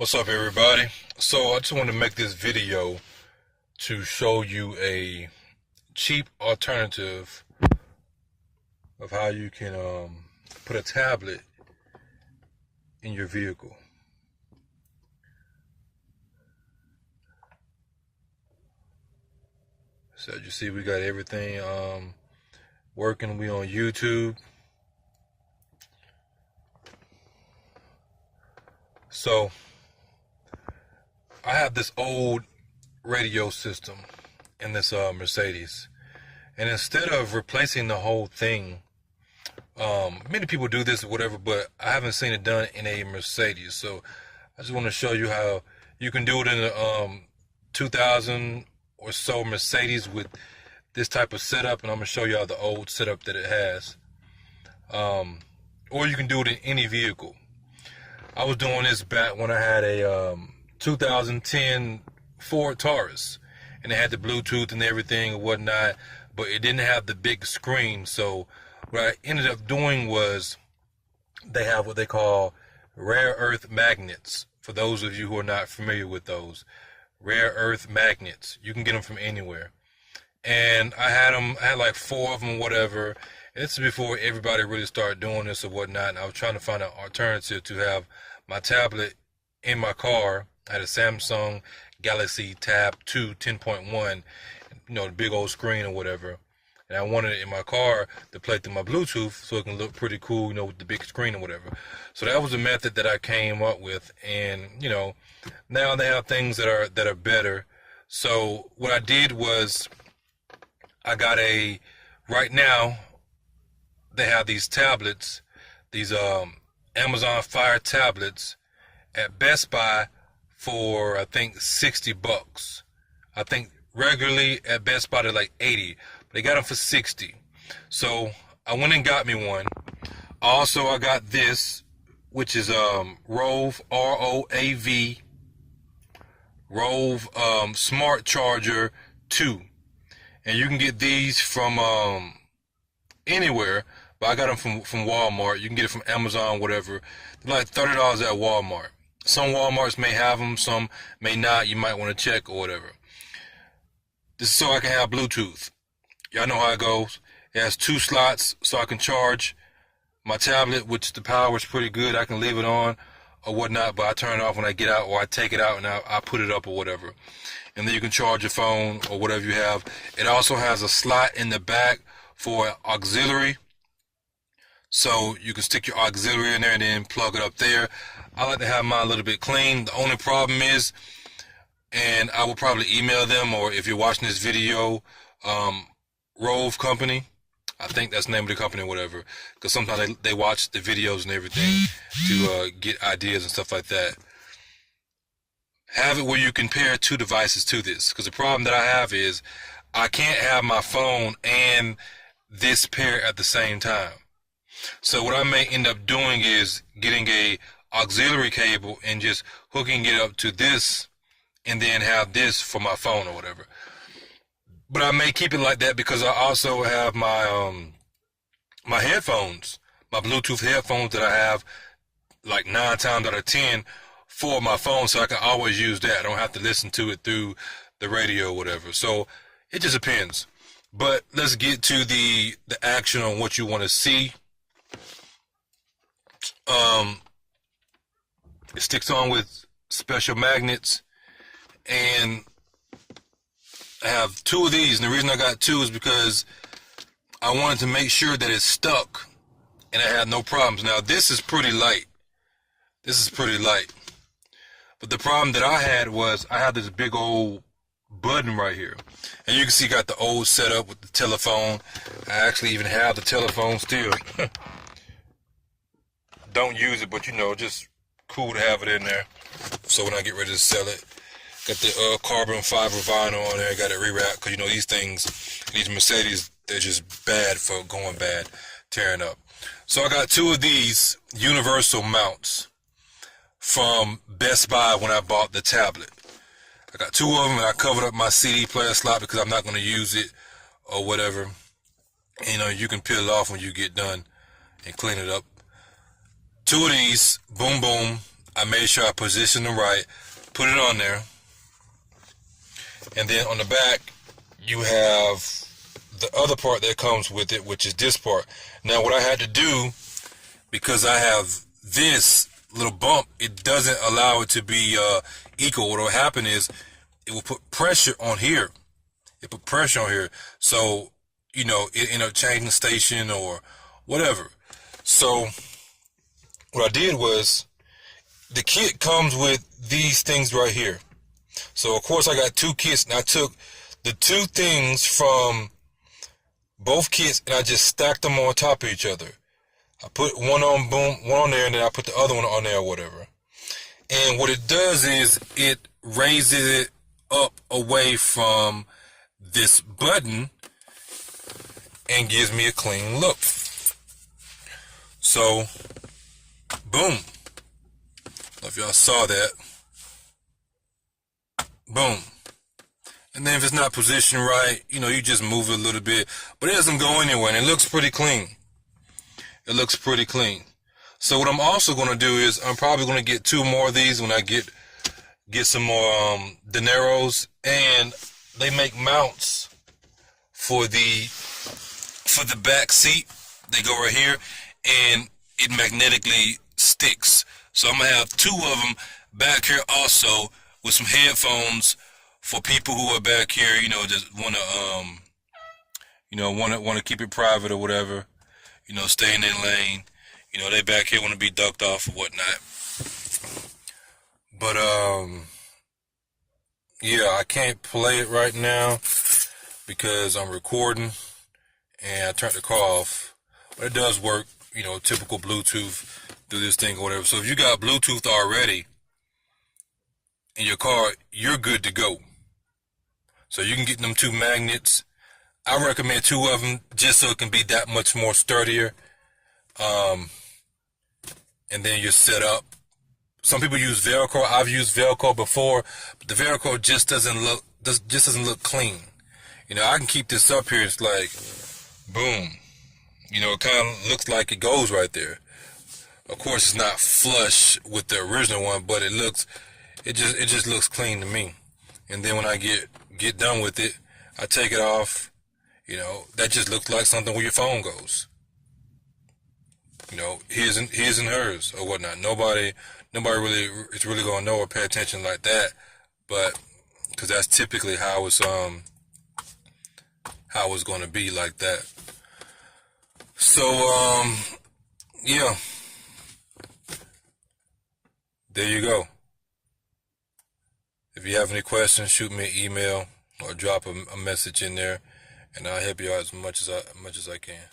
What's up, everybody? So I just wanted to make this video to show you a cheap alternative of how you can put a tablet in your vehicle. So you see we got everything working. We on YouTube. So I have this old radio system in this Mercedes, and instead of replacing the whole thing, many people do this or whatever, but I haven't seen it done in a Mercedes. So I just want to show you how you can do it in a 2000 or so Mercedes with this type of setup, and I'm gonna show you how the old setup that it has, or you can do it in any vehicle. I was doing this back when I had a 2010 Ford Taurus, and it had the Bluetooth and everything and whatnot, but it didn't have the big screen. So what I ended up doing was they have what they call rare earth magnets. For those of you who are not familiar with those, rare earth magnets, you can get them from anywhere. And I had like 4 of them, whatever. And this is before everybody really started doing this or whatnot. And I was trying to find an alternative to have my tablet in my car. I had a Samsung Galaxy Tab 2 10.1, the big old screen or whatever. And I wanted it in my car to play through my Bluetooth so it can look pretty cool, with the big screen or whatever. So that was the method that I came up with. And, now they have things that are better. So what I did was I got right now they have these tablets, these Amazon Fire tablets at Best Buy for I think $60. I think regularly at Best Buy they're like 80, but they got them for 60. So I went and got me one. Also I got this, which is Roav, R-O-A-V, Roav Smart Charger 2. And you can get these from anywhere, but I got them from Walmart. You can get it from Amazon, whatever. They're like $30 at Walmart. Some Walmarts may have them, some may not. You might want to check or whatever. This is so I can have Bluetooth. Y'all know how it goes. It has 2 slots so I can charge my tablet, which the power is pretty good. I can leave it on or whatnot, but I turn it off when I get out, or I take it out and I put it up or whatever. And then you can charge your phone or whatever you have. It also has a slot in the back for auxiliary. So you can stick your auxiliary in there and then plug it up there. I like to have mine a little bit clean. The only problem is, and I will probably email them, or if you're watching this video, Roav Company, I think that's the name of the company or whatever, because sometimes they watch the videos and everything to get ideas and stuff like that. Have it where you can pair 2 devices to this, because the problem that I have is I can't have my phone and this pair at the same time. So what I may end up doing is getting a auxiliary cable and just hooking it up to this, and then have this for my phone or whatever. But I may keep it like that because I also have my my headphones, my Bluetooth headphones that I have like 9 times out of 10 for my phone, so I can always use that. I don't have to listen to it through the radio or whatever. So it just depends. But let's get to the action on what you want to see. It sticks on with special magnets, and I have 2 of these, and the reason I got 2 is because I wanted to make sure that it stuck and I had no problems. Now this is pretty light. But the problem that I had was I had this big old button right here. And you can see got the old setup with the telephone. I actually even have the telephone still. Don't use it, but just cool to have it in there. So when I get ready to sell it, got the carbon fiber vinyl on there. Got it rewrapped because these things, these Mercedes, they're just bad for going bad, tearing up. So I got 2 of these universal mounts from Best Buy when I bought the tablet. I got 2 of them, and I covered up my CD player slot because I'm not going to use it or whatever. And, you can peel it off when you get done and clean it up. 2 of these, boom boom, I made sure I positioned them right, put it on there, and then on the back you have the other part that comes with it, which is this part. Now what I had to do, because I have this little bump, it doesn't allow it to be equal. What will happen is it will put pressure on here. It put pressure on here, so you know it end up changing the station or whatever. So what I did was, the kit comes with these things right here. So of course I got two kits, and I took the two things from both kits and I just stacked them on top of each other. I put one on there, and then I put the other one on there or whatever. And what it does is it raises it up away from this button and gives me a clean look. So boom. I don't know if y'all saw that. Boom. And then if it's not positioned right, you know, you just move it a little bit, but it doesn't go anywhere, and it looks pretty clean. It looks pretty clean. So what I'm also going to do is I'm probably going to get two more of these when I get some more dineros, and they make mounts for the back seat. They go right here, and it magnetically sticks. So I'm gonna have two of them back here also, with some headphones for people who are back here, you know, just want to keep it private or whatever, you know, stay in their lane, you know, they back here want to be ducked off or whatnot. But yeah, I can't play it right now because I'm recording and I turned the car off, but it does work, you know, typical Bluetooth through this thing or whatever. So if you got Bluetooth already in your car, you're good to go. So you can get them two magnets. I recommend two of them just so it can be that much more sturdier. And then you're set up. Some people use Velcro. I've used Velcro before, but the Velcro just doesn't look clean. You know, I can keep this up here. It's like, boom. You know, it kind of looks like it goes right there. Of course, it's not flush with the original one, but it just looks clean to me. And then when I get done with it, I take it off. You know, that just looks like something where your phone goes. You know, his and hers or whatnot. Nobody really is really gonna know or pay attention like that, but because that's typically how it's gonna be like that. So yeah, there you go. If you have any questions, shoot me an email or drop a message in there, and I'll help you out as much as I can.